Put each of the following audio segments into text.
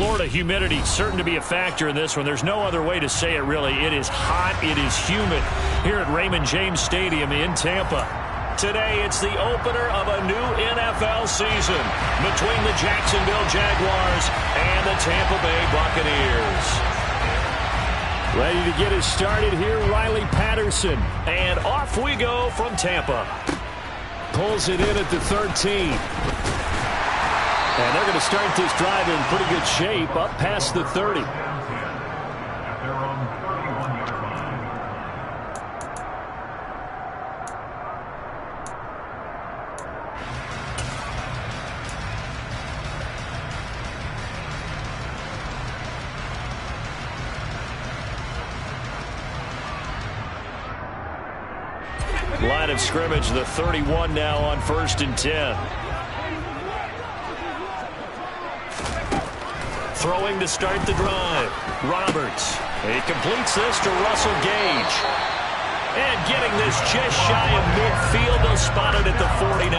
Florida humidity certain to be a factor in this one. There's no other way to say it, really. It is hot. It is humid here at Raymond James Stadium in Tampa. Today, it's the opener of a new NFL season between the Jacksonville Jaguars and the Tampa Bay Buccaneers. Ready to get us started here, Riley Patterson. And off we go from Tampa. Pulls it in at the 13. And they're going to start this drive in pretty good shape, up past the 30. Line of scrimmage, the 31 now on 1st and 10. Throwing to start the drive. Roberts. He completes this to Russell Gage. And getting this just shy of midfield. They'll spot it at the 49.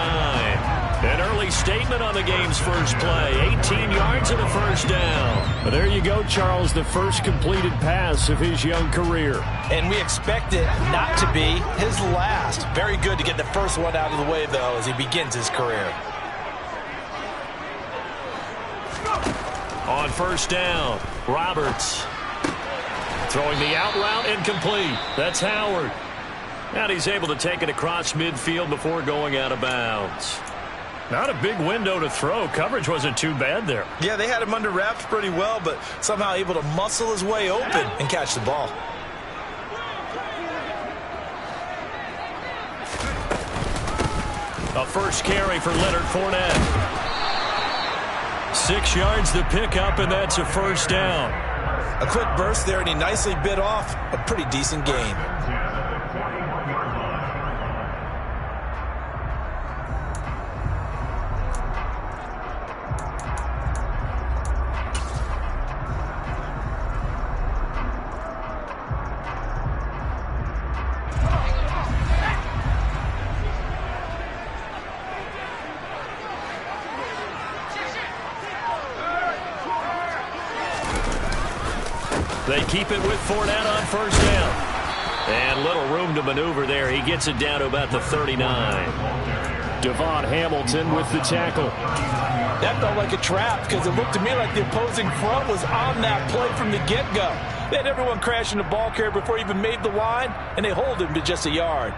An early statement on the game's first play. 18 yards and a first down. But there you go, Charles, the first completed pass of his young career. And we expect it not to be his last. Very good to get the first one out of the way, though, as he begins his career. On 1st down, Roberts. Throwing the out route, incomplete. That's Howard. And he's able to take it across midfield before going out of bounds. Not a big window to throw. Coverage wasn't too bad there. Yeah, they had him under wraps pretty well, but somehow able to muscle his way open and catch the ball. A first carry for Leonard Fournette. 6 yards the pickup, and that's a first down. A quick burst there, and he nicely bit off a pretty decent gain. They keep it with Fournette on 1st down. And little room to maneuver there. He gets it down to about the 39. Devon Hamilton with the tackle. That felt like a trap because it looked to me like the opposing front was on that play from the get-go. They had everyone crashing the ball carrier before he even made the line, and they hold him to just a yard.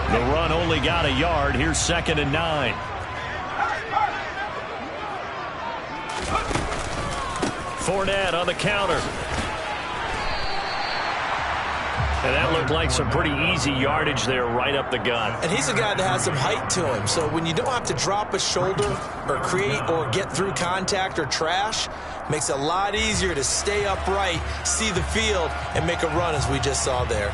The run only got a yard. Here's 2nd and 9. Fournette on the counter. And that looked like some pretty easy yardage there right up the gut. And he's a guy that has some height to him. So when you don't have to drop a shoulder or create or get through contact or trash, makes it a lot easier to stay upright, see the field, and make a run as we just saw there.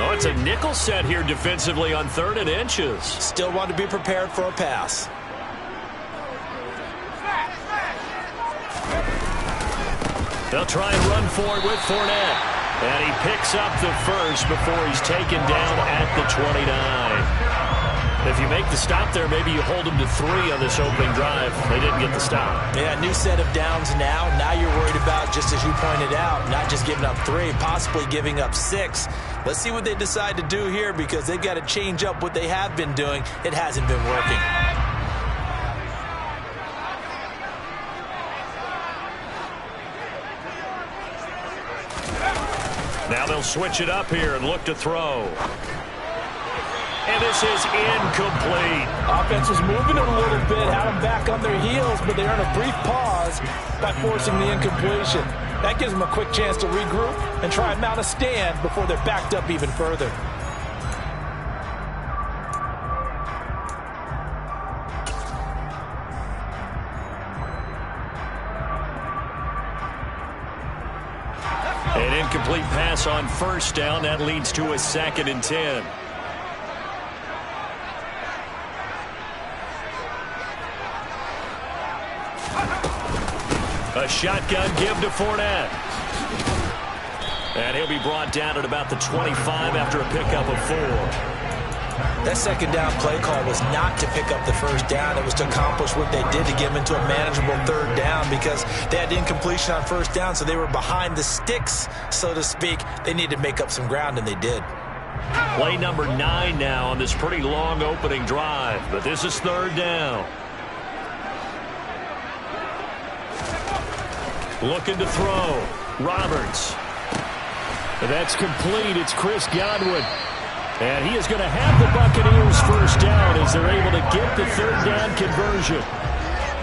Oh, it's a nickel set here defensively on 3rd and inches. Still want to be prepared for a pass. They'll try and run for it with Fournette. And he picks up the first before he's taken down at the 29. If you make the stop there, maybe you hold them to 3 on this opening drive. They didn't get the stop. Yeah, new set of downs now. Now you're worried about, just as you pointed out, not just giving up 3, possibly giving up 6. Let's see what they decide to do here because they've got to change up what they have been doing. It hasn't been working. Now they'll switch it up here and look to throw. And this is incomplete. Offense was moving it a little bit, had them back on their heels, but they earn a brief pause by forcing the incompletion. That gives them a quick chance to regroup and try and mount a stand before they're backed up even further. An incomplete pass on 1st down. That leads to a 2nd and 10. A shotgun give to Fournette. And he'll be brought down at about the 25 after a pickup of 4. That second down play call was not to pick up the first down. It was to accomplish what they did to get them into a manageable third down because they had incompletion on first down, so they were behind the sticks, so to speak. They needed to make up some ground, and they did. Play number 9 now on this pretty long opening drive, but this is third down. Looking to throw. Roberts. That's complete. It's Chris Godwin. And he is going to have the Buccaneers first down as they're able to get the third down conversion.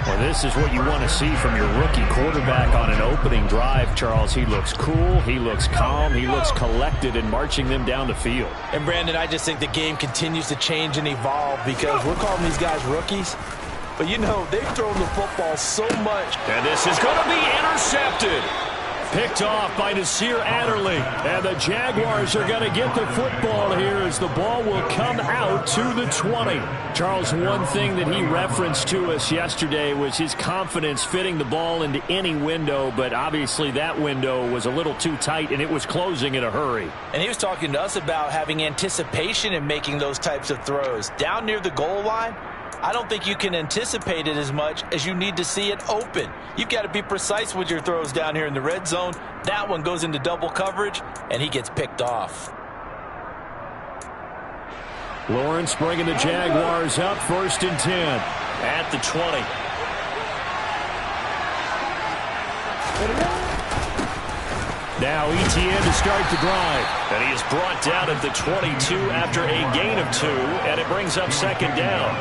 Well, this is what you want to see from your rookie quarterback on an opening drive, Charles. He looks cool. He looks calm. He looks collected in marching them down the field. And, Brandon, I just think the game continues to change and evolve because we're calling these guys rookies. But, you know, they've thrown the football so much. And this is going to be intercepted. Picked off by Nasir Adderley. And the Jaguars are going to get the football here as the ball will come out to the 20. Charles, one thing that he referenced to us yesterday was his confidence fitting the ball into any window, but obviously that window was a little too tight and it was closing in a hurry. And he was talking to us about having anticipation in making those types of throws. Down near the goal line, I don't think you can anticipate it as much as you need to see it open. You've got to be precise with your throws down here in the red zone. That one goes into double coverage, and he gets picked off. Lawrence bringing the Jaguars up, 1st and 10 at the 20. Now ETN to start the drive. And he is brought down at the 22 after a gain of 2, and it brings up second down.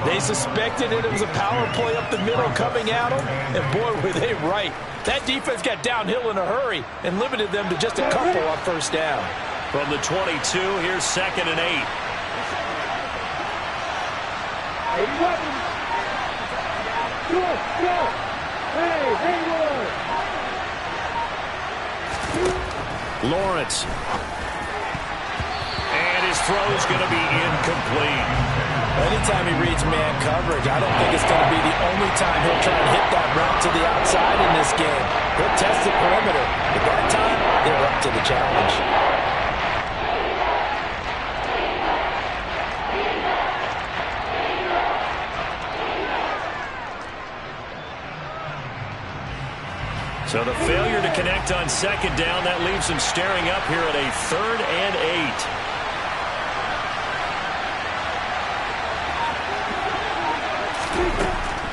They suspected it was a power play up the middle coming at them, and boy, were they right. That defense got downhill in a hurry and limited them to just a couple on first down. From the 22, here's 2nd and 8. Lawrence. And his throw is going to be incomplete. Anytime he reads man coverage, I don't think it's going to be the only time he'll try and hit that route to the outside in this game. He'll test the perimeter, but that time, they're up to the challenge. So the failure to connect on second down, that leaves him staring up here at a 3rd and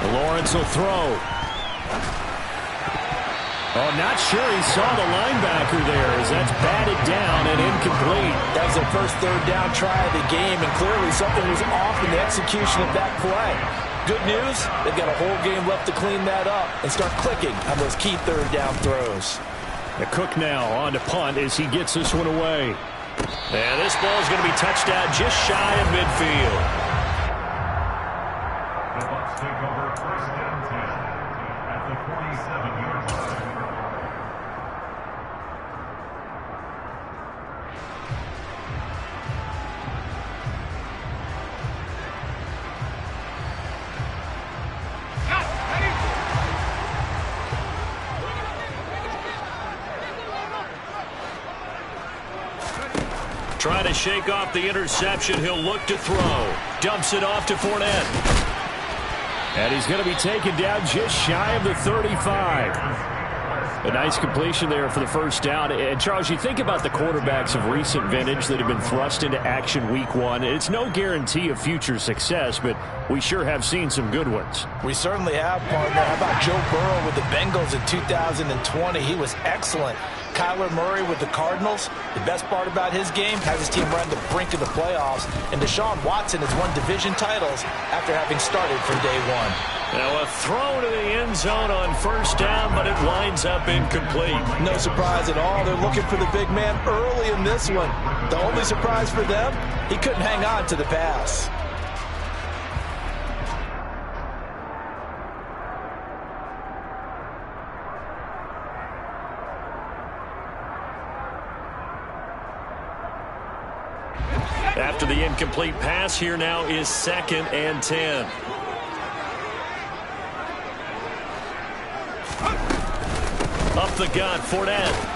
8. Lawrence will throw. Oh, not sure he saw the linebacker there as that's batted down and incomplete. That was their first third down try of the game, and clearly something was off in the execution of that play. Good news, they've got a whole game left to clean that up and start clicking on those key third down throws. The Cook now on to punt as he gets this one away. And this ball is going to be touched out just shy of midfield. The Bucs take over 1st and 10 at the 47-yard line. Trying to shake off the interception. He'll look to throw. Dumps it off to Fournette. And he's going to be taken down just shy of the 35. A nice completion there for the first down. And, Charles, you think about the quarterbacks of recent vintage that have been thrust into action week 1. It's no guarantee of future success, but we sure have seen some good ones. We certainly have, partner. How about Joe Burrow with the Bengals in 2020? He was excellent. Kyler Murray with the Cardinals. The best part about his game has his team run the brink of the playoffs. And Deshaun Watson has won division titles after having started from day 1. Now a throw to the end zone on first down, but it winds up incomplete. No surprise at all. They're looking for the big man early in this one. The only surprise for them, he couldn't hang on to the pass. After the incomplete pass, here now is 2nd and 10. Up the gut, Fournette.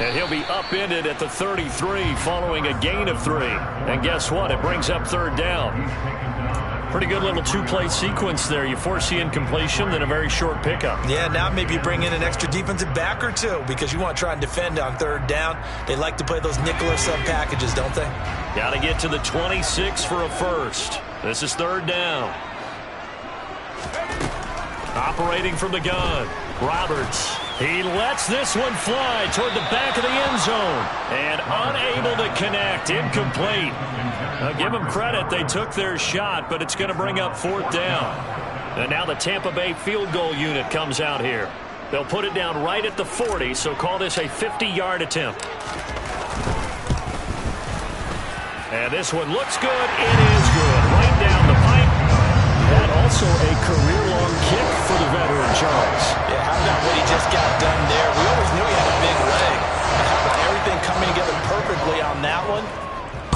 And he'll be upended at the 33 following a gain of 3. And guess what? It brings up third down. Pretty good little two-play sequence there. You force the incompletion, then a very short pickup. Yeah, now maybe you bring in an extra defensive back or two because you want to try and defend on third down. They like to play those nickel or sub packages, don't they? Got to get to the 26 for a first. This is third down. Operating from the gun, Roberts. He lets this one fly toward the back of the end zone. And unable to connect. Incomplete. Now, give them credit. They took their shot, but it's going to bring up fourth down. And now the Tampa Bay field goal unit comes out here. They'll put it down right at the 40, so call this a 50-yard attempt. And this one looks good. It is good. Right down the pipe. And also a career-long kick for the veteran, Charles. Yeah, how about what he just got done there? We always knew he had a big leg. But how about everything coming together perfectly on that one?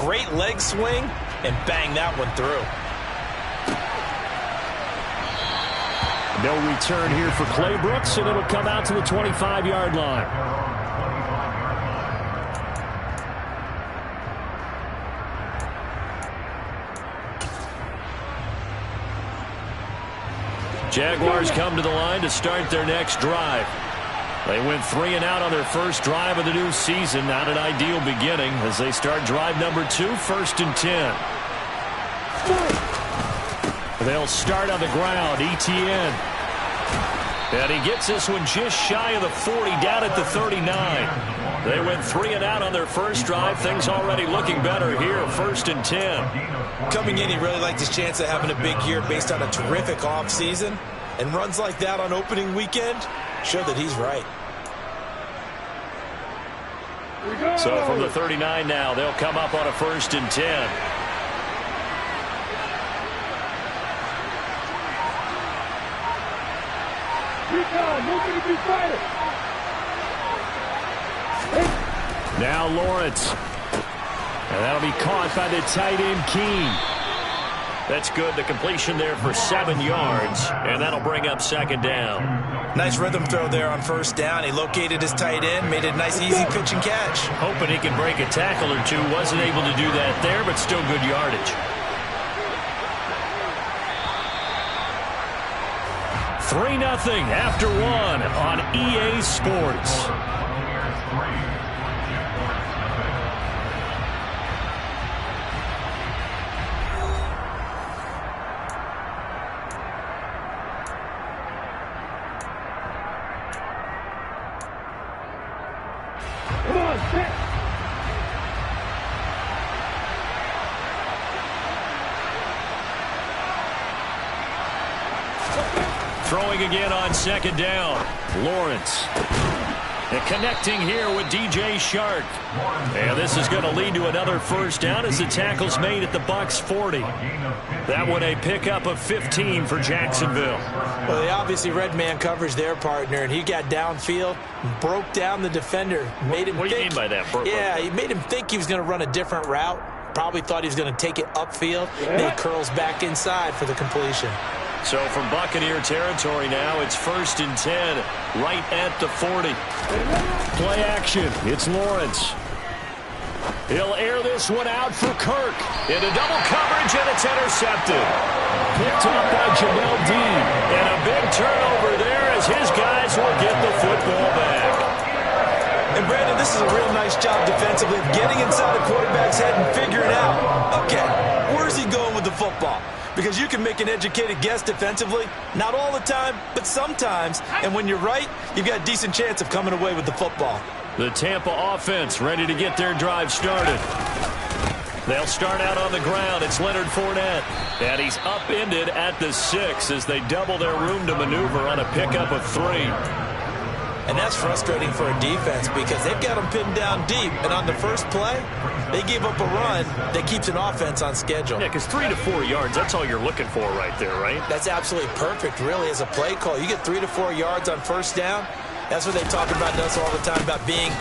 Great leg swing, and bang that one through. No return here for Clay Brooks, and it'll come out to the 25-yard line. Jaguars come to the line to start their next drive. They went 3 and out on their first drive of the new season. Not an ideal beginning as they start drive number 2, 1st and 10. They'll start on the ground. ETN. And he gets this one just shy of the 40, down at the 39. They went 3 and out on their first drive. Things already looking better here. 1st and 10. Coming in, he really liked his chance of having a big year based on a terrific offseason. And runs like that on opening weekend show that he's right. So from the 39 now, they'll come up on a 1st and 10. Now Lawrence. And that'll be caught by the tight end, Keene. That's good. The completion there for 7 yards. And that'll bring up 2nd down. Nice rhythm throw there on 1st down. He located his tight end, made it a nice, easy pitch and catch. Hoping he could break a tackle or two. Wasn't able to do that there, but still good yardage. 3-0 after 1 on EA Sports. Throwing again on 2nd down. Lawrence. And connecting here with DJ Shark. And this is going to lead to another 1st down as the tackle's made at the Bucs 40. That one a pickup of 15 for Jacksonville. Well, they obviously read man coverage their partner, and he got downfield, broke down the defender, made him What do you mean by that? Yeah, he made him think he was going to run a different route. Probably thought he was going to take it upfield. Then he curls back inside for the completion. So from Buccaneer territory now, it's 1st and 10, right at the 40. Play action. It's Lawrence. He'll air this one out for Kirk. Into double coverage, and it's intercepted. Picked up by Jamel Dean. And a big turnover there as his guys will get the football back. And Brandon, this is a real nice job defensively of getting inside the quarterback's head and figuring out, okay, where's he going with the football? Because you can make an educated guess defensively. Not all the time, but sometimes. And when you're right, you've got a decent chance of coming away with the football. The Tampa offense ready to get their drive started. They'll start out on the ground. It's Leonard Fournette. And he's upended at the 6 as they double their room to maneuver on a pickup of 3. And that's frustrating for a defense because they've got them pinned down deep. And on the first play, they gave up a run that keeps an offense on schedule. Yeah, because 3 to 4 yards, that's all you're looking for right there, right? That's absolutely perfect, really, as a play call. You get 3 to 4 yards on 1st down. That's what they talk about us all the time, about being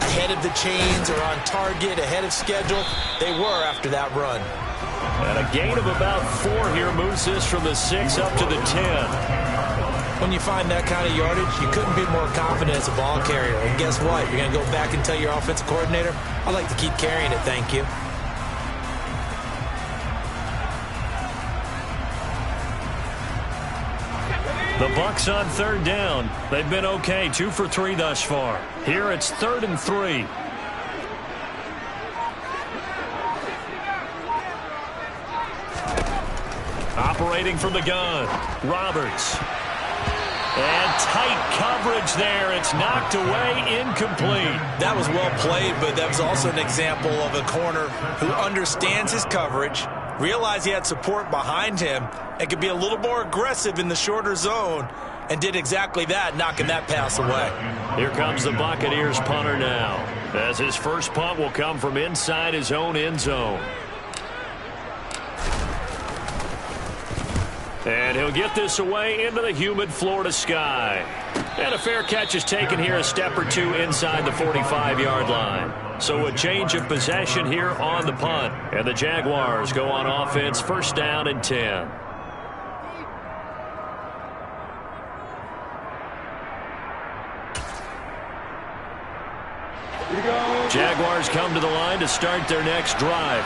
ahead of the chains or on target, ahead of schedule. They were after that run. And a gain of about 4 here moves this from the 6 up to the 10. When you find that kind of yardage, you couldn't be more confident as a ball carrier. And guess what? You're going to go back and tell your offensive coordinator, I'd like to keep carrying it, thank you. The Bucs on third down. They've been okay, 2 for 3 thus far. Here it's 3rd and 3. Operating from the gun, Roberts. And tight coverage there. It's knocked away, incomplete. That was well played, but that was also an example of a corner who understands his coverage, realized he had support behind him, and could be a little more aggressive in the shorter zone, and did exactly that, knocking that pass away. Here comes the Buccaneers punter now, as his first punt will come from inside his own end zone. And he'll get this away into the humid Florida sky. And a fair catch is taken here, a step or two inside the 45-yard line. So a change of possession here on the punt. And the Jaguars go on offense, 1st down and 10. Jaguars come to the line to start their next drive.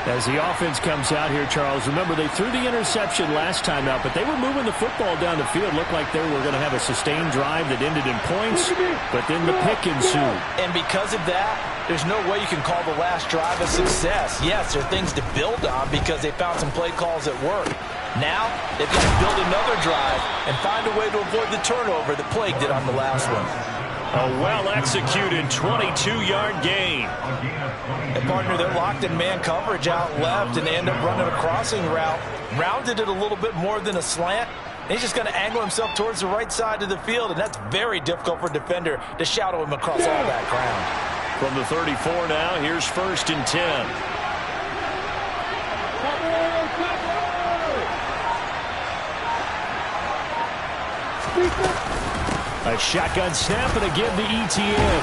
As the offense comes out here, Charles, remember they threw the interception last time out, but they were moving the football down the field. Looked like they were going to have a sustained drive that ended in points, but then the pick ensued. And because of that, there's no way you can call the last drive a success. Yes, there are things to build on because they found some play calls that work. Now, they've got to build another drive and find a way to avoid the turnover that plagued it on the last one. A well-executed 22-yard gain. And, partner, they're locked in man coverage out left, and they end up running a crossing route. Rounded it a little bit more than a slant. And he's just going to angle himself towards the right side of the field, and that's very difficult for a defender to shadow him across all that ground. From the 34 now, here's 1st and 10. A shotgun snap and again the ETN.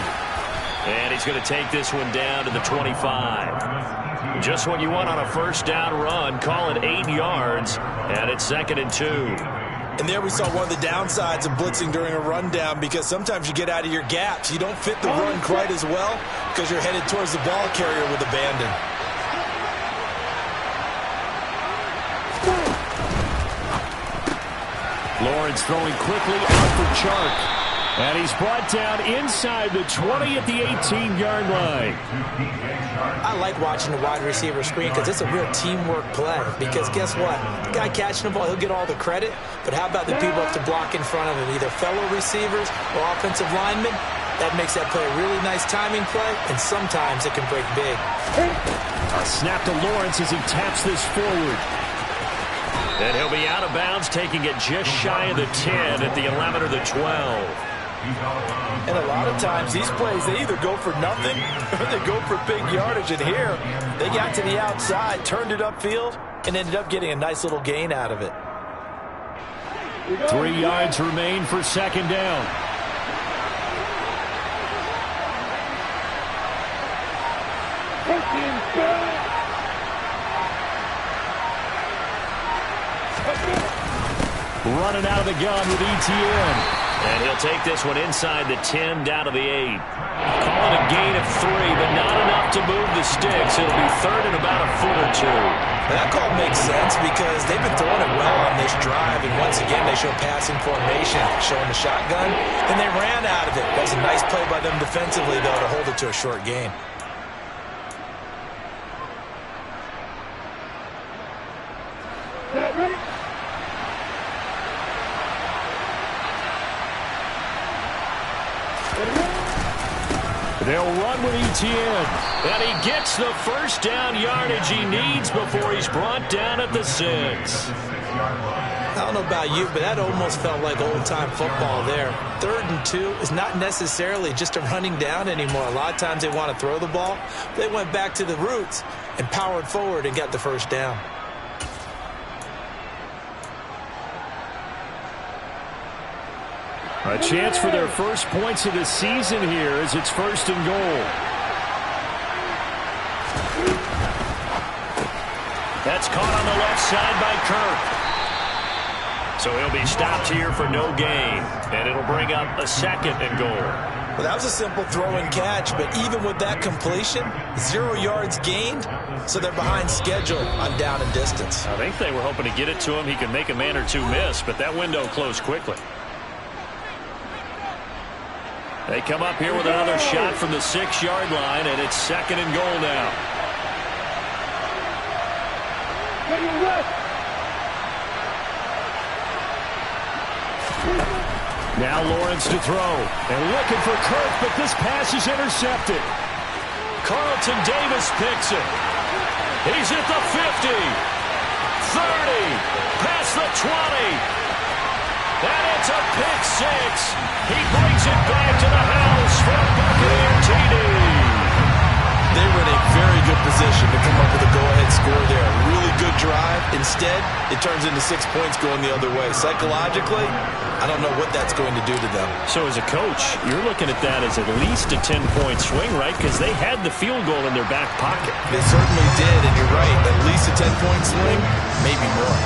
And he's going to take this one down to the 25. Just what you want on a 1st down run. Call it 8 yards, and it's 2nd and 2. And there we saw one of the downsides of blitzing during a rundown, because sometimes you get out of your gaps. You don't fit the run quite as well because you're headed towards the ball carrier with abandon. Lawrence throwing quickly out for Chark. And he's brought down inside the 20 at the 18-yard line. I like watching the wide receiver screen because it's a real teamwork play. Because guess what? The guy catching the ball, he'll get all the credit. But how about the people up to block in front of him, either fellow receivers or offensive linemen? That makes that play a really nice timing play, and sometimes it can break big. A snap to Lawrence as he taps this forward. And he'll be out of bounds, taking it just shy of the 10 at the 11 or the 12. And a lot of times these plays, they either go for nothing or they go for big yardage. And here, they got to the outside, turned it upfield, and ended up getting a nice little gain out of it. 3 yards remain for 2nd down. Running out of the gun with ETN. And he'll take this one inside the 10 down to the 8. Call it a gain of 3, but not enough to move the sticks. It'll be 3rd and about a foot or 2. That call makes sense because they've been throwing it well on this drive. And once again, they show passing formation, showing the shotgun, and they ran out of it. That was a nice play by them defensively, though, to hold it to a short gain. They'll run with ETN. And he gets the 1st down yardage he needs before he's brought down at the 6. I don't know about you, but that almost felt like old-time football there. 3rd and 2 is not necessarily just a running down anymore. A lot of times they want to throw the ball. They went back to the roots and powered forward and got the 1st down. A chance for their first points of the season here as it's 1st and goal. That's caught on the left side by Kirk. So he'll be stopped here for no gain. And it'll bring up a 2nd and goal. Well, that was a simple throw and catch, but even with that completion, 0 yards gained, so they're behind schedule on down and distance. I think they were hoping to get it to him. He could make a man or two miss, but that window closed quickly. They come up here with another shot from the 6-yard line, and it's 2nd and goal now. Now Lawrence to throw. And looking for Kirk, but this pass is intercepted. Carlton Davis picks it. He's at the 50. 30. Past the 20. And it's a pick 6. He brings it back to the house for a Buccaneer TD. They were in a very good position to come up with a go-ahead score there. A really good drive. Instead, it turns into 6 points going the other way. Psychologically, I don't know what that's going to do to them. So as a coach, you're looking at that as at least a 10-point swing, right? Because they had the field goal in their back pocket. They certainly did, and you're right. At least a 10-point swing, maybe more.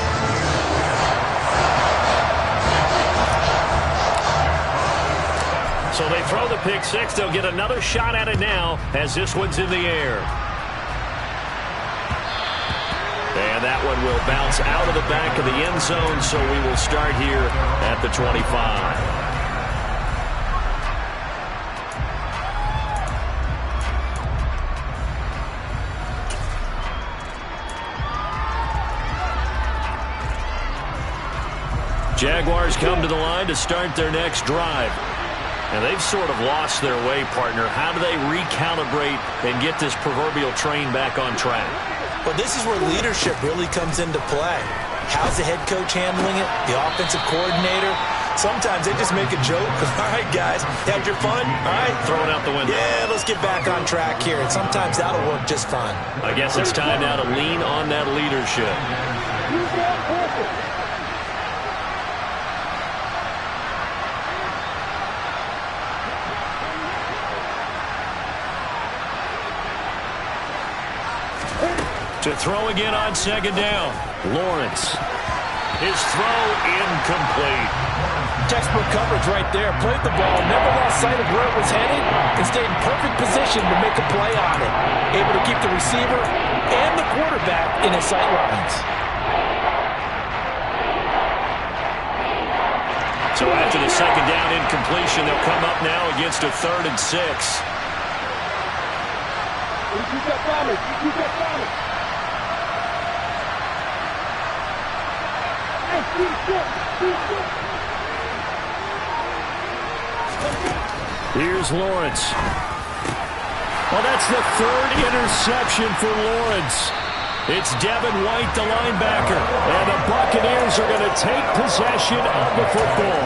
So they throw the pick 6. They'll get another shot at it now as this one's in the air. And that one will bounce out of the back of the end zone, so we will start here at the 25. Jaguars come to the line to start their next drive. And they've sort of lost their way, partner. How do they recalibrate and get this proverbial train back on track? Well, this is where leadership really comes into play. How's the head coach handling it? The offensive coordinator? Sometimes they just make a joke. All right, guys, had your fun? All right. Throw it out the window. Yeah, let's get back on track here. And sometimes that'll work just fine. I guess it's time now to lean on that leadership. To throw again on 2nd down. Lawrence. His throw incomplete. Textbook coverage right there. Played the ball, never lost sight of where it was headed, and stayed in perfect position to make a play on it. Able to keep the receiver and the quarterback in his sight lines. So after the 2nd down incompletion, they'll come up now against a 3rd and 6. Here's Lawrence. Well, that's the 3rd interception for Lawrence. It's Devin White, the linebacker. And the Buccaneers are going to take possession of the football.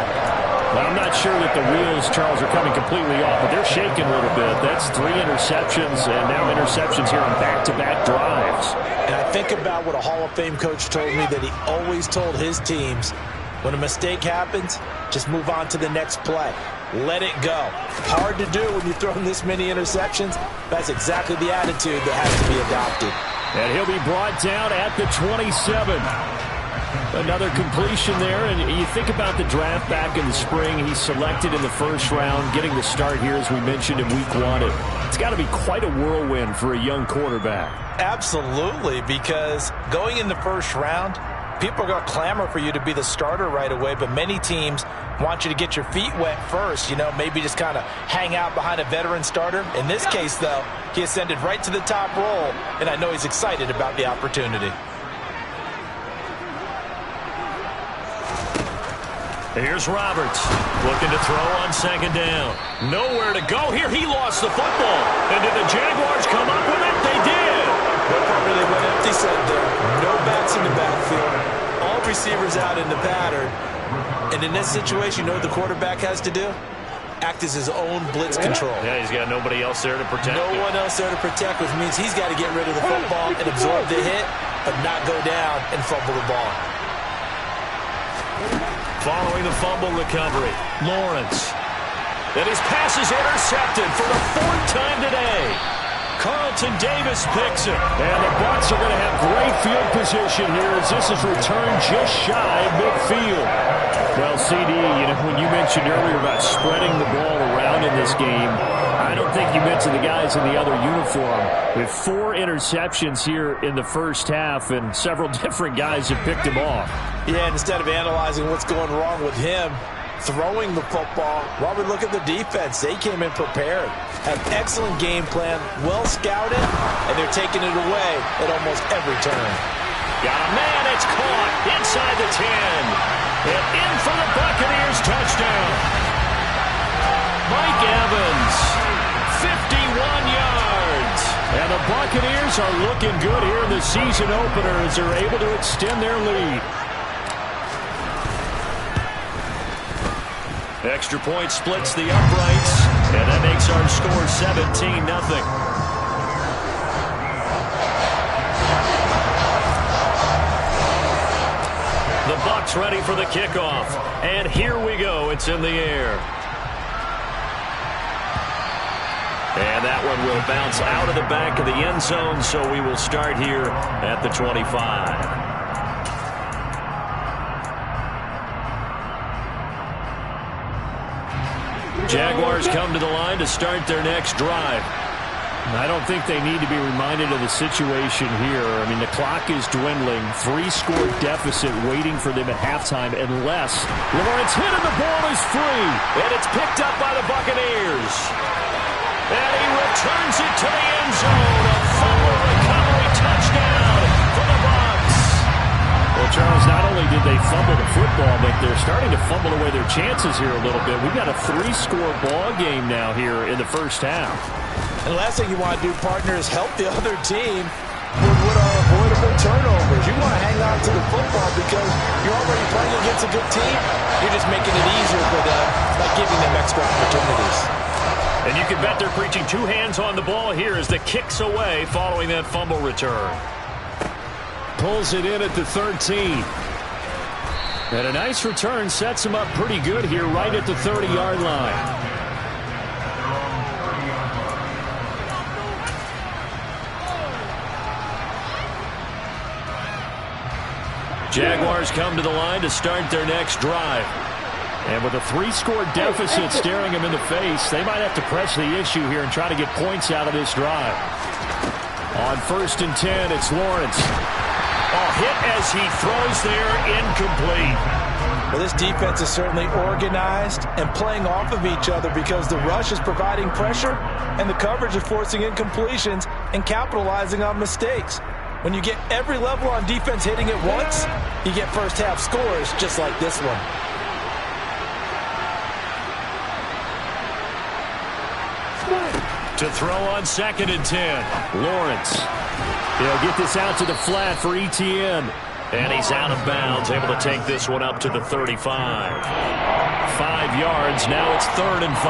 Well, I'm not sure that the wheels, Charles, are coming completely off, but they're shaking a little bit. That's 3 interceptions, and now interceptions here on back-to-back drives. And I think about what a Hall of Fame coach told me that he always told his teams, when a mistake happens, just move on to the next play. Let it go. Hard to do when you're throwing this many interceptions. That's exactly the attitude that has to be adopted. And he'll be brought down at the 27. Another completion there, and you think about the draft back in the spring. He's selected in the 1st round, getting the start here, as we mentioned, in week 1. It's got to be quite a whirlwind for a young quarterback. Absolutely, because going in the 1st round, people are going to clamor for you to be the starter right away, but many teams want you to get your feet wet first, maybe just kind of hang out behind a veteran starter. In this case, though, he ascended right to the top role, and I know he's excited about the opportunity. Here's Roberts looking to throw on 2nd down. Nowhere to go here. He lost the football. And did the Jaguars come up with it? They did. No part really went empty set there. No backs in the backfield. All receivers out in the pattern. And in this situation, you know what the quarterback has to do? Act as his own blitz control. Yeah, he's got nobody else there to protect him. No one else there to protect, which means he's got to get rid of the football and absorb the hit, but not go down and fumble the ball. Following the fumble recovery, Lawrence. And his pass is intercepted for the 4th time today. Carlton Davis picks it. And the Bucs are going to have great field position here as this is returned just shy of midfield. Well, CD, when you mentioned earlier about spreading the ball around in this game, I don't think you mentioned the guys in the other uniform. With 4 interceptions here in the first half, and several different guys have picked him off. Yeah, and instead of analyzing what's going wrong with him, throwing the football, while we look at the defense, they came in prepared. Have excellent game plan, well scouted, and they're taking it away at almost every turn. Got a man, it's caught inside the 10. And in for the Buccaneers touchdown. Mike Evans, 51 yards. And the Buccaneers are looking good here in the season opener as they're able to extend their lead. Extra point splits the uprights, and that makes our score 17-0. The Bucs ready for the kickoff, and here we go. It's in the air. And that one will bounce out of the back of the end zone, so we will start here at the 25. Jaguars come to the line to start their next drive. I don't think they need to be reminded of the situation here. I mean, the clock is dwindling. 3-score deficit waiting for them at halftime unless Lawrence hit and the ball is free. And it's picked up by the Buccaneers. And he returns it to the end zone. A fumble recovery touchdown for the Bucs. Well, Charles, not only did they fumble the football, but they're starting to fumble away their chances here a little bit. We've got a 3-score ball game now here in the first half. And the last thing you want to do, partner, is help the other team with what are avoidable turnovers. You want to hang on to the football because you're already playing against a good team. You're just making it easier for them by giving them extra opportunities. And you can bet they're preaching 2 hands on the ball here as the kick's away following that fumble return. Pulls it in at the 13. And a nice return sets him up pretty good here right at the 30-yard line. Jaguars come to the line to start their next drive. And with a 3-score deficit staring them in the face, they might have to press the issue here and try to get points out of this drive. On 1st and 10, it's Lawrence. A hit as he throws there, incomplete. Well, this defense is certainly organized and playing off of each other because the rush is providing pressure and the coverage is forcing incompletions and capitalizing on mistakes. When you get every level on defense hitting it once, you get first half scores just like this one. To throw on 2nd and 10. Lawrence. He'll get this out to the flat for Etienne. And he's out of bounds, able to take this one up to the 35. 5 yards, now it's 3rd and 5.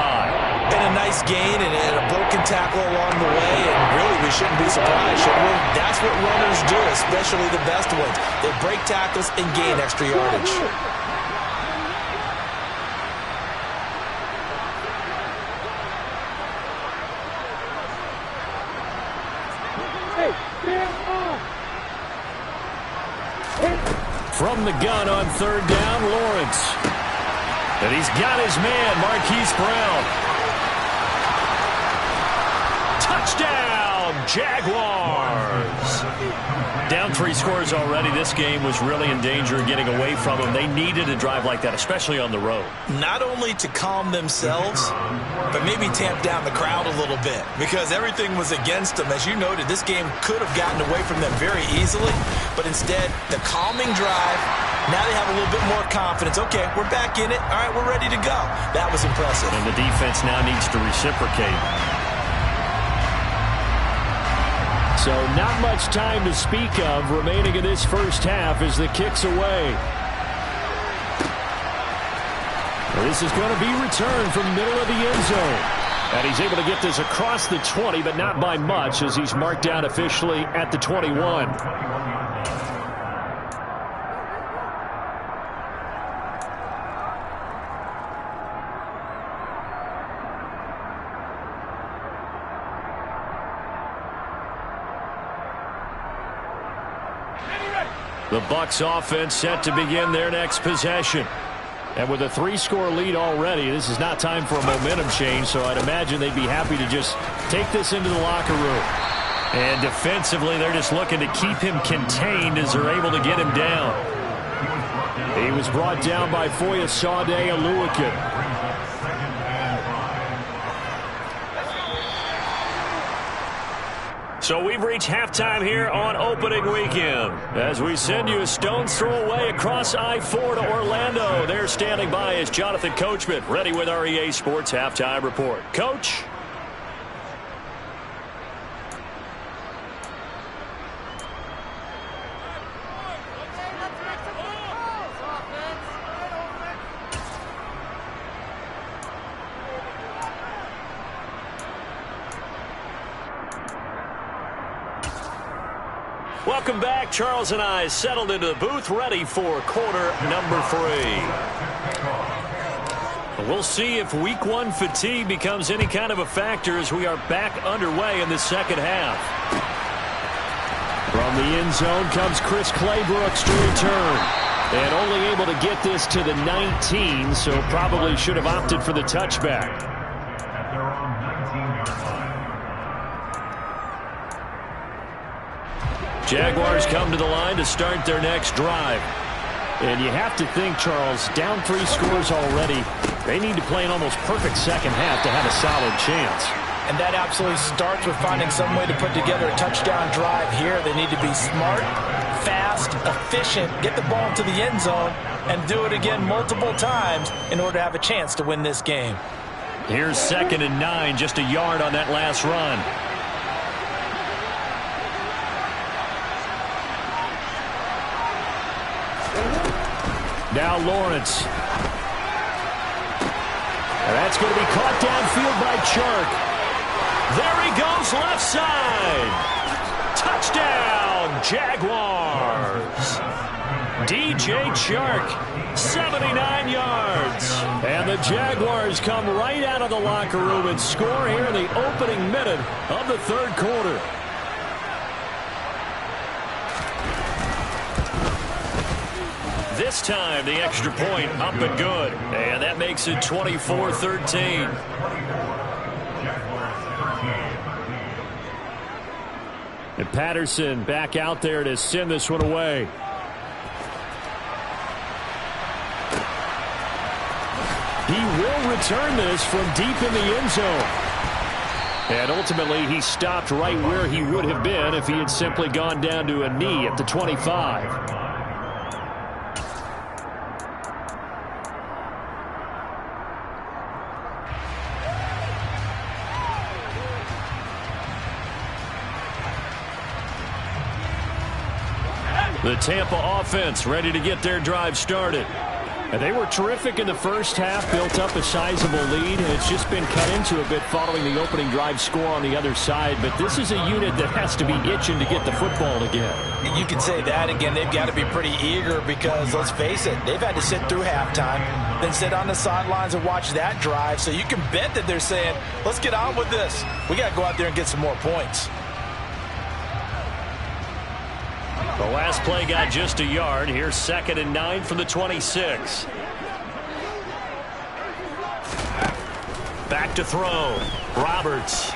And a nice gain and a broken tackle along the way, and really we shouldn't be surprised, should we? That's what runners do, especially the best ones. They break tackles and gain extra yardage. From the gun on 3rd down, Lawrence. And he's got his man, Marquise Brown. Touchdown, Jaguars. Down 3 scores already. This game was really in danger of getting away from them. They needed a drive like that, especially on the road. Not only to calm themselves, but maybe tamp down the crowd a little bit because everything was against them. As you noted, this game could have gotten away from them very easily, but instead, the calming drive, now they have a little bit more confidence. Okay, we're back in it. All right, we're ready to go. That was impressive. And the defense now needs to reciprocate. So not much time to speak of remaining in this first half as the kick's away. This is going to be returned from the middle of the end zone. And he's able to get this across the 20, but not by much as he's marked down officially at the 21. The Bucs offense set to begin their next possession. And with a 3-score lead already, this is not time for a momentum change, so I'd imagine they'd be happy to just take this into the locker room. And defensively, they're just looking to keep him contained as they're able to get him down. He was brought down by Foyesade Oluwakin. So we've reached halftime here on opening weekend. As we send you a stone's throw away across I-4 to Orlando. There standing by is Jonathan Coachman, ready with our EA Sports Halftime Report. Coach? Welcome back. Charles and I settled into the booth, ready for quarter number 3. We'll see if week 1 fatigue becomes any kind of a factor as we are back underway in the second half. From the end zone comes Chris Claybrooks to return. And only able to get this to the 19, so probably should have opted for the touchback. At their own 19-yard line. Jaguars come to the line to start their next drive. And you have to think, Charles, down 3 scores already. They need to play an almost perfect second half to have a solid chance. And that absolutely starts with finding some way to put together a touchdown drive here. They need to be smart, fast, efficient, get the ball to the end zone, and do it again multiple times in order to have a chance to win this game. Here's 2nd and 9, just a yard on that last run. Now Lawrence. And that's going to be caught downfield by Chark. There he goes, left side. Touchdown, Jaguars. DJ Chark, 79 yards. And the Jaguars come right out of the locker room and score here in the opening minute of the 3rd quarter. This time, the extra point up and good. And that makes it 24-13. And Patterson back out there to send this one away. He will return this from deep in the end zone. And ultimately, he stopped right where he would have been if he had simply gone down to a knee at the 25. The Tampa offense ready to get their drive started. And they were terrific in the first half, built up a sizable lead, and it's just been cut into a bit following the opening drive score on the other side. But this is a unit that has to be itching to get the football again. You can say that again. They've got to be pretty eager because, let's face it, they've had to sit through halftime, then sit on the sidelines and watch that drive. So you can bet that they're saying, let's get on with this. We got to go out there and get some more points. The last play got just a yard. Here's 2nd and 9 from the 26. Back to throw. Roberts.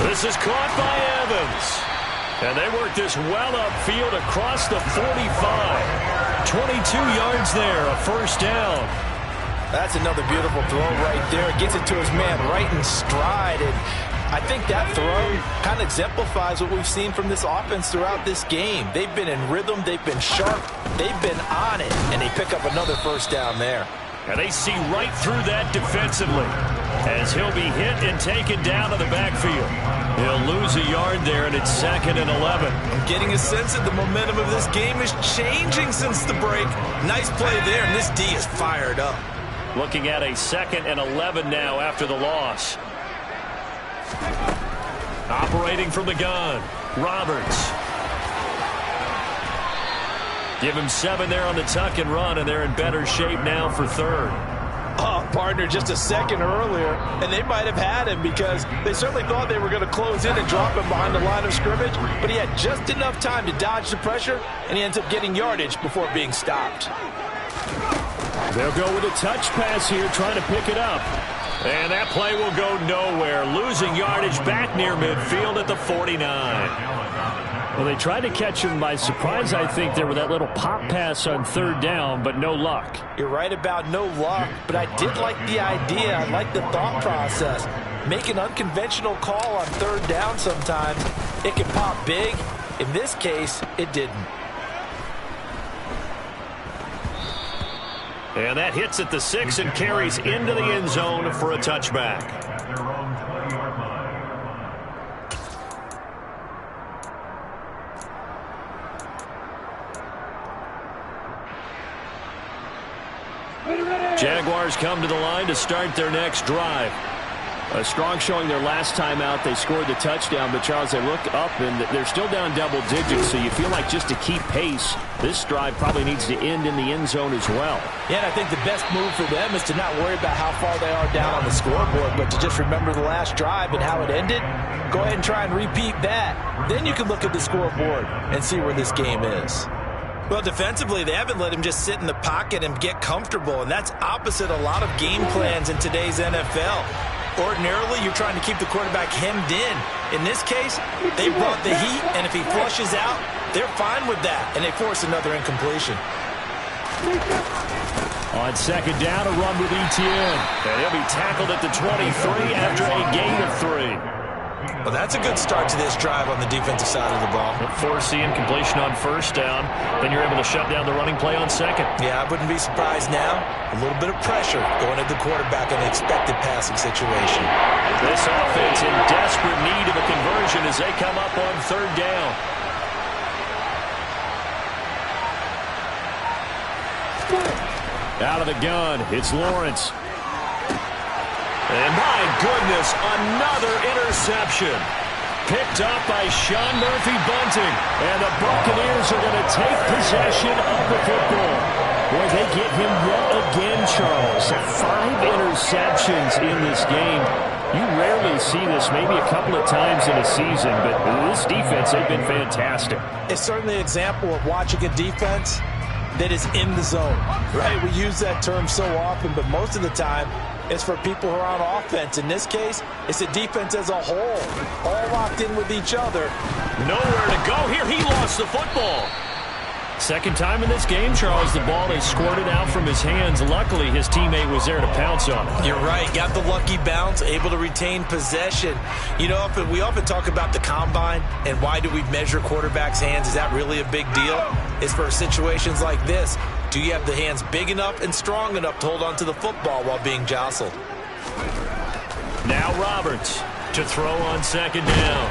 This is caught by Evans. And they work this well upfield across the 45. 22 yards there, a first down. That's another beautiful throw right there. Gets it to his man right in stride. And I think that throw kind of exemplifies what we've seen from this offense throughout this game. They've been in rhythm. They've been sharp. They've been on it. And they pick up another first down there. And they see right through that defensively as he'll be hit and taken down to the backfield. He'll lose a yard there, and it's 2nd and 11. I'm getting a sense that the momentum of this game is changing since the break. Nice play there, and this D is fired up. Looking at a 2nd and 11 now after the loss. Operating from the gun, Roberts. Give him 7 there on the tuck and run, and they're in better shape now for 3rd. partner just a second earlier, and they might have had him because they certainly thought they were going to close in and drop him behind the line of scrimmage, but he had just enough time to dodge the pressure, and he ends up getting yardage before being stopped. They'll go with a touch pass here, trying to pick it up. And that play will go nowhere, losing yardage back near midfield at the 49. Well, they tried to catch him by surprise, I think, there with that little pop pass on third down, but no luck. You're right about no luck, but I did like the idea. I like the thought process. Make an unconventional call on third down sometimes. It can pop big. In this case, it didn't. And that hits at the 6 and carries into the end zone for a touchback. Jaguars come to the line to start their next drive. A strong showing their last time out. They scored the touchdown, but Charles, they look up and they're still down double digits, so you feel like just to keep pace, this drive probably needs to end in the end zone as well. Yeah, and I think the best move for them is to not worry about how far they are down on the scoreboard, but to just remember the last drive and how it ended. Go ahead and try and repeat that. Then you can look at the scoreboard and see where this game is. Well, defensively, they haven't let him just sit in the pocket and get comfortable, and that's opposite a lot of game plans in today's NFL. Ordinarily, you're trying to keep the quarterback hemmed in. In this case, they brought the heat, and if he flushes out, they're fine with that, and they force another incompletion. On second down, a run with Etienne. And he'll be tackled at the 23 after a gain of 3. Well, that's a good start to this drive on the defensive side of the ball. Force the incompletion on first down. Then you're able to shut down the running play on second. Yeah, I wouldn't be surprised now. A little bit of pressure going at the quarterback in an expected passing situation. This offense in desperate need of a conversion as they come up on third down. Out of the gun, it's Lawrence. And my goodness, another interception. Picked up by Sean Murphy-Bunting. And the Buccaneers are going to take possession of the football. Boy, they get him yet again, Charles. 5 interceptions in this game. You rarely see this, maybe a couple of times in a season, but this defense, they've been fantastic. It's certainly an example of watching a defense that is in the zone, right? We use that term so often, but most of the time, it's for people who are on offense. In this case, it's a defense as a whole, all locked in with each other. Nowhere to go here. He lost the football. Second time in this game, Charles, the ball, they squirted out from his hands. Luckily, his teammate was there to pounce on it. You're right. Got the lucky bounce, able to retain possession. You know, we often talk about the combine and why do we measure quarterbacks' hands. Is that really a big deal? It's for situations like this. Do you have the hands big enough and strong enough to hold on to the football while being jostled? Now Roberts to throw on second down.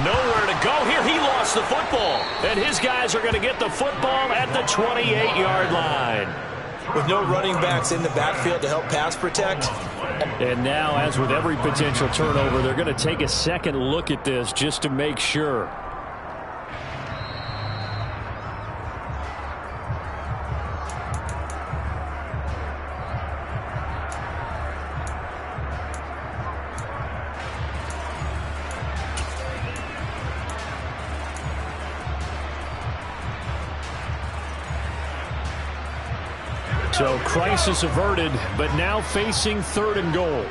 Nowhere to go here. He lost the football. And his guys are going to get the football at the 28-yard line. With no running backs in the backfield to help pass protect. And now, as with every potential turnover, they're going to take a second look at this just to make sure. So crisis averted, but now facing third and goal.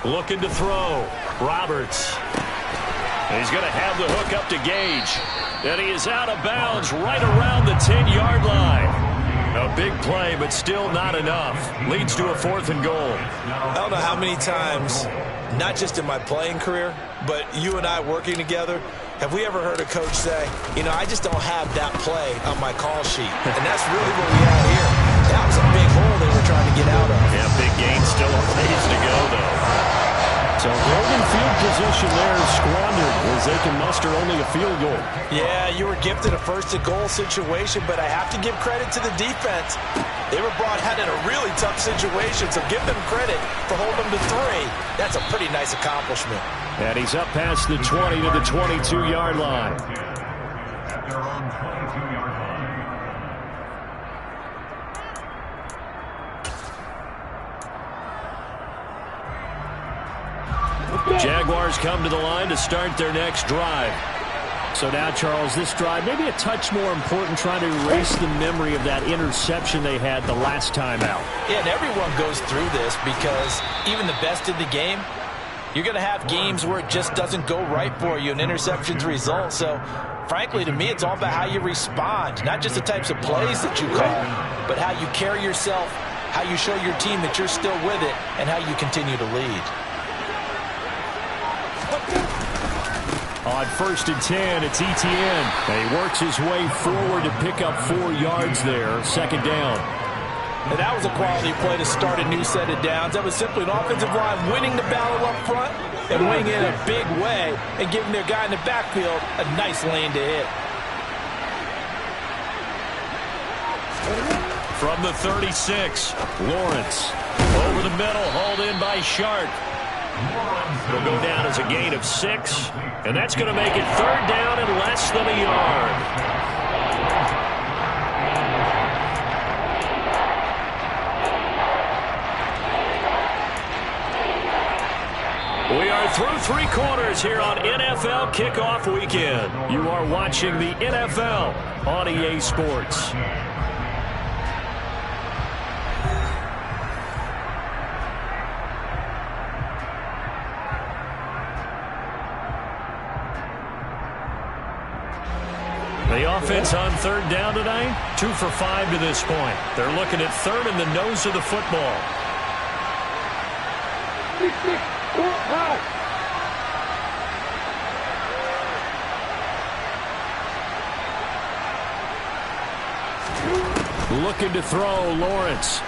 Looking to throw. Roberts. He's going to have the hook up to Gage. And he is out of bounds right around the 10-yard line. A big play, but still not enough. Leads to a 4th and goal. I don't know how many times, not just in my playing career, but you and I working together, have we ever heard a coach say, you know, I just don't have that play on my call sheet. And that's really what we had here. That was a big hole they were trying to get out of. Yeah, big gain, still a ways to go, though. So golden field position there is squandered as they can muster only a field goal. Yeah, you were gifted a 1st and goal situation, but I have to give credit to the defense. They were brought out in a really tough situation, so give them credit for holding them to 3. That's a pretty nice accomplishment. And he's up past the 20 to the 22-yard line. At their own 22-yard line. Jaguars come to the line to start their next drive. So now, Charles, this drive maybe a touch more important, trying to erase the memory of that interception they had the last time out. Yeah, and everyone goes through this because even the best in the game, you're going to have games where it just doesn't go right for you and interceptions result. So, frankly, to me, it's all about how you respond, not just the types of plays that you call, but how you carry yourself, how you show your team that you're still with it, and how you continue to lead. On 1st and 10, it's Etienne. And he works his way forward to pick up 4 yards there. Second down. And that was a quality play to start a new set of downs. That was simply an offensive line winning the battle up front and winning in a big way and giving their guy in the backfield a nice lane to hit. From the 36, Lawrence. Over the middle, hauled in by Sharp. It'll go down as a gain of 6, and that's going to make it 3rd down and less than a yard. We are through 3 quarters here on NFL Kickoff Weekend. You are watching the NFL on EA Sports. The offense on 3rd down tonight, 2 for 5 to this point. They're looking at 3rd in the nose of the football. Looking to throw, Lawrence.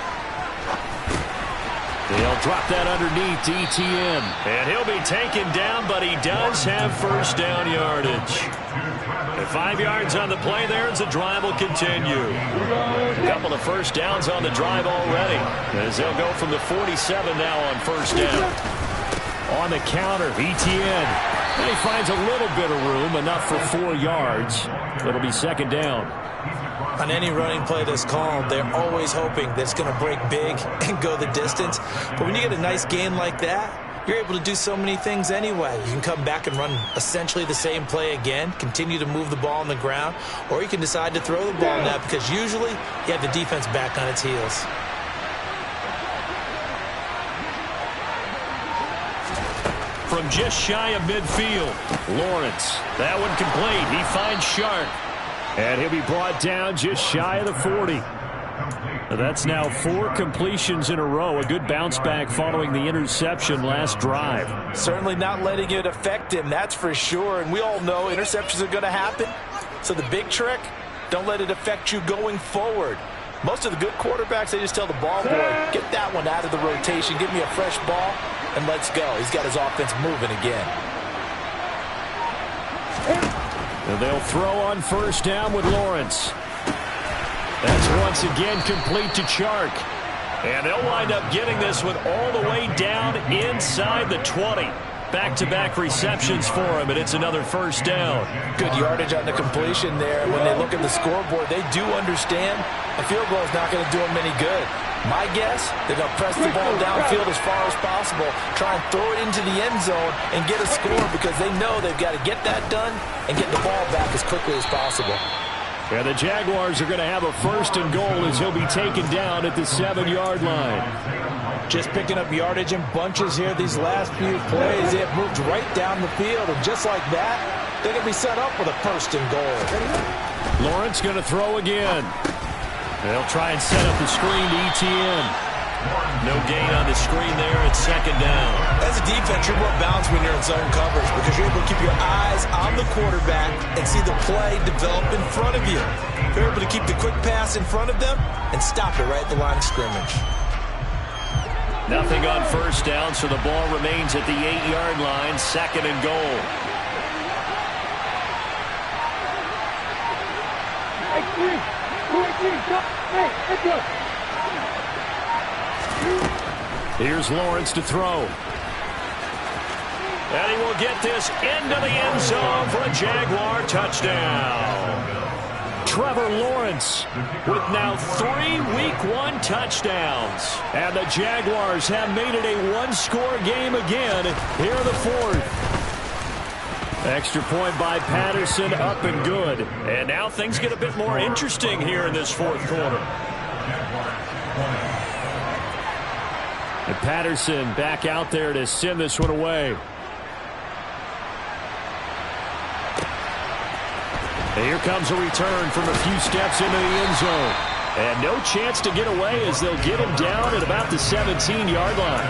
They'll drop that underneath to Etienne. And he'll be taken down, but he does have 1st down yardage. And 5 yards on the play there as the drive will continue. A couple of 1st downs on the drive already, as they'll go from the 47 now on 1st down. On the counter, Etienne. And he finds a little bit of room, enough for 4 yards. It'll be 2nd down. On any running play that's called, they're always hoping that it's going to break big and go the distance. But when you get a nice gain like that, you're able to do so many things anyway. You can come back and run essentially the same play again, continue to move the ball on the ground, or you can decide to throw the ball now because usually you have the defense back on its heels. From just shy of midfield, Lawrence. That one complete. He finds Sharp. And he'll be brought down just shy of the 40. That's now 4 completions in a row. A good bounce back following the interception last drive. Certainly not letting it affect him, that's for sure. And we all know interceptions are going to happen. So the big trick, don't let it affect you going forward. Most of the good quarterbacks, they just tell the ball boy, get that one out of the rotation, give me a fresh ball, and let's go. He's got his offense moving again. And they'll throw on 1st down with Lawrence. That's once again complete to Chark. And they'll wind up getting this one all the way down inside the 20. Back-to-back receptions for him, and it's another 1st down. Good yardage on the completion there. When they look at the scoreboard, they do understand a field goal is not going to do them any good. My guess, they're going to press the ball downfield as far as possible, try and throw it into the end zone and get a score because they know they've got to get that done and get the ball back as quickly as possible. Yeah, the Jaguars are going to have a 1st and goal as he'll be taken down at the 7-yard line. Just picking up yardage in bunches here these last few plays. They have moved right down the field, and just like that, they're going to be set up with a 1st and goal. Lawrence going to throw again. They'll try and set up the screen to Etienne. No gain on the screen there. It's 2nd down. As a defense, you're more balanced when you're in zone coverage because you're able to keep your eyes on the quarterback and see the play develop in front of you. You're able to keep the quick pass in front of them and stop it right at the line of scrimmage. Nothing on 1st down, so the ball remains at the 8-yard line. 2nd and goal. Here's Lawrence to throw. And he will get this into the end zone for a Jaguar touchdown. Trevor Lawrence with now 3 Week 1 touchdowns. And the Jaguars have made it a one-score game again here in the fourth. Extra point by Patterson, up and good. And now things get a bit more interesting here in this fourth quarter. And Patterson back out there to send this one away. And here comes a return from a few steps into the end zone. And no chance to get away as they'll get him down at about the 17-yard line.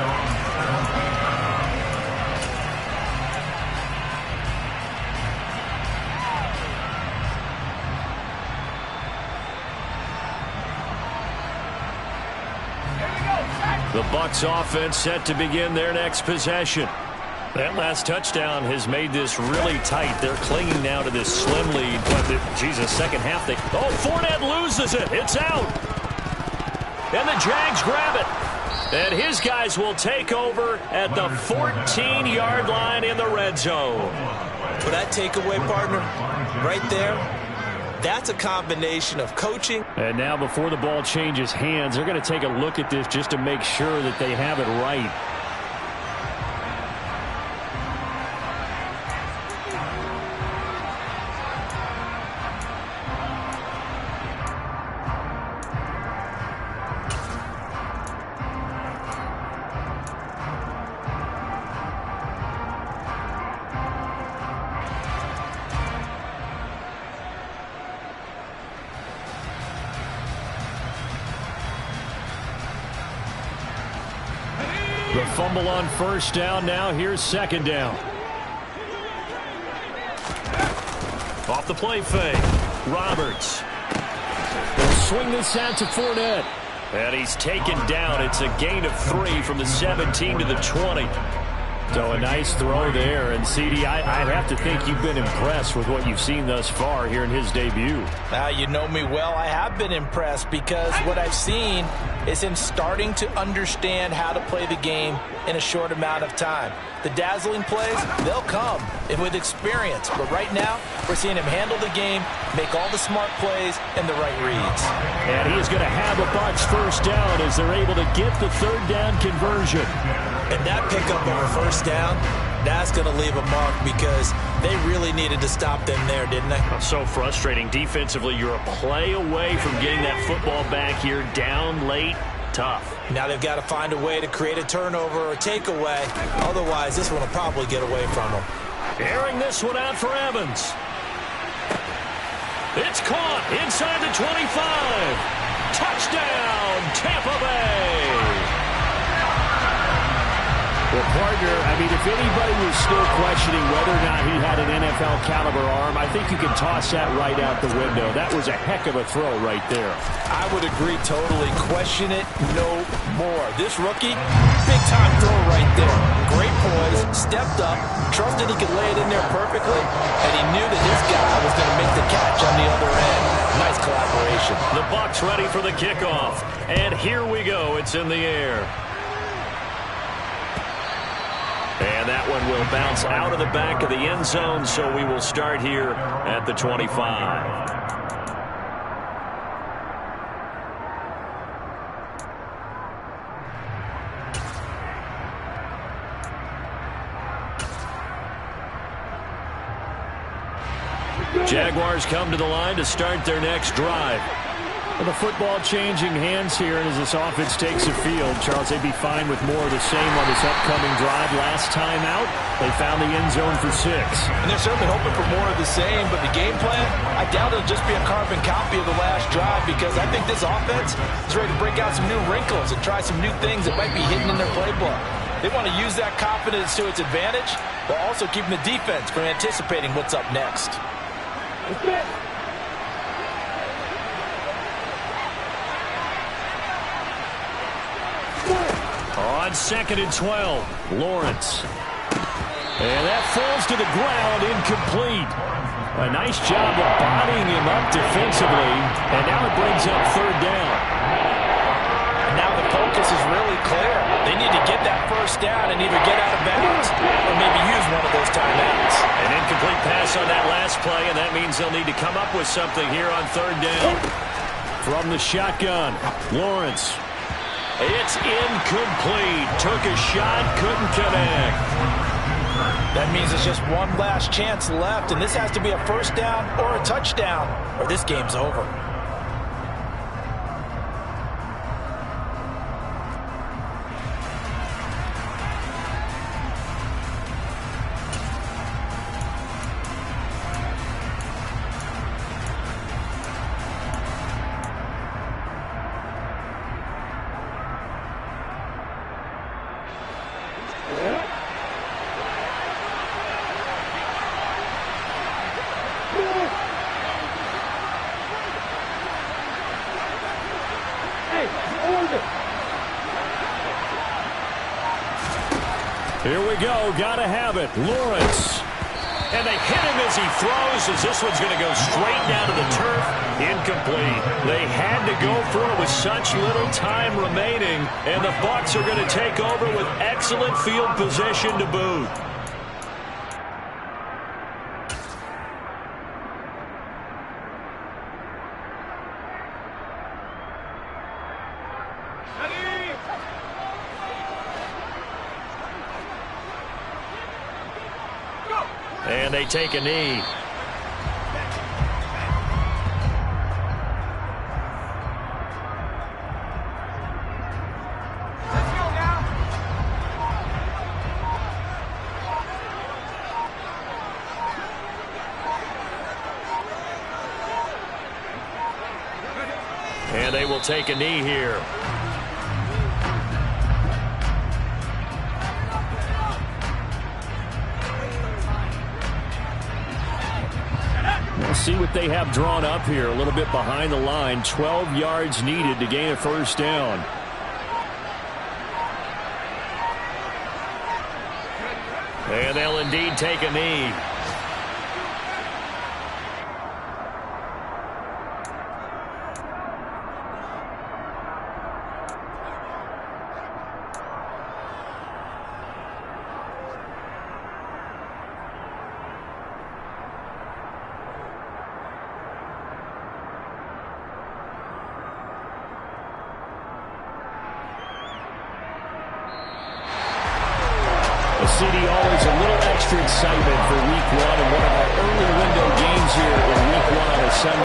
The Bucs offense set to begin their next possession. That last touchdown has made this really tight. They're clinging now to this slim lead. But, second half. Fournette loses it. It's out. And the Jags grab it. And his guys will take over at the 14-yard line in the red zone. For that takeaway, partner, right there, that's a combination of coaching. And now before the ball changes hands, they're going to take a look at this just to make sure that they have it right. The fumble on first down. Now here's second down. Off the play fake. Roberts. They'll swing this out to Fournette. And he's taken down. It's a gain of 3 from the 17 to the 20. So a nice throw there. And, CD, I'd have to think you've been impressed with what you've seen thus far here in his debut. Now, you know me well. I have been impressed because what I've seen is him starting to understand how to play the game in a short amount of time. The dazzling plays, they'll come with experience. But right now, we're seeing him handle the game, make all the smart plays, and the right reads. And he is going to have a Bucs first down as they're able to get the third down conversion. And that pickup of a first down, that's going to leave a mark because they really needed to stop them there, didn't they? So frustrating. Defensively, you're a play away from getting that football back here down late. Tough. Now they've got to find a way to create a turnover or takeaway. Otherwise, this one will probably get away from them. Airing this one out for Evans. It's caught inside the 25. Touchdown, Tampa Bay. Well, partner, I mean, if anybody was still questioning whether or not he had an NFL caliber arm, I think you can toss that right out the window. That was a heck of a throw right there. I would agree totally. Question it no more. This rookie, big-time throw right there. Great poise, stepped up, trusted he could lay it in there perfectly, and he knew that his guy was going to make the catch on the other end. Nice collaboration. The Bucs ready for the kickoff. And here we go. It's in the air. And that one will bounce out of the back of the end zone, so we will start here at the 25. Jaguars come to the line to start their next drive. Well, the football changing hands here, and as this offense takes the field, Charles, they'd be fine with more of the same on this upcoming drive. Last time out, they found the end zone for 6. And they're certainly hoping for more of the same, but the game plan, I doubt it'll just be a carbon copy of the last drive because I think this offense is ready to break out some new wrinkles and try some new things that might be hidden in their playbook. They want to use that confidence to its advantage, while also keeping the defense from anticipating what's up next. On 2nd and 12, Lawrence. And that falls to the ground, incomplete. A nice job of bodying him up defensively, and now it brings up third down. And now the focus is really clear. They need to get that first down and either get out of bounds or maybe use one of those timeouts. An incomplete pass on that last play, and that means they'll need to come up with something here on third down. From the shotgun, Lawrence. It's incomplete. Took a shot, couldn't connect. That means there's just one last chance left, and this has to be a first down or a touchdown, or this game's over. Here we go. Gotta have it. Lawrence. And they hit him as he throws, as this one's going to go straight down to the turf. Incomplete. They had to go for it with such little time remaining, and the Bucs are going to take over with excellent field position to boot. And they take a knee. And they will take a knee here. We'll see what they have drawn up here. A little bit behind the line. 12 yards needed to gain a first down. And they'll indeed take a knee. City, always a little extra excitement for week one and one of our early window games here in week one on a Sunday.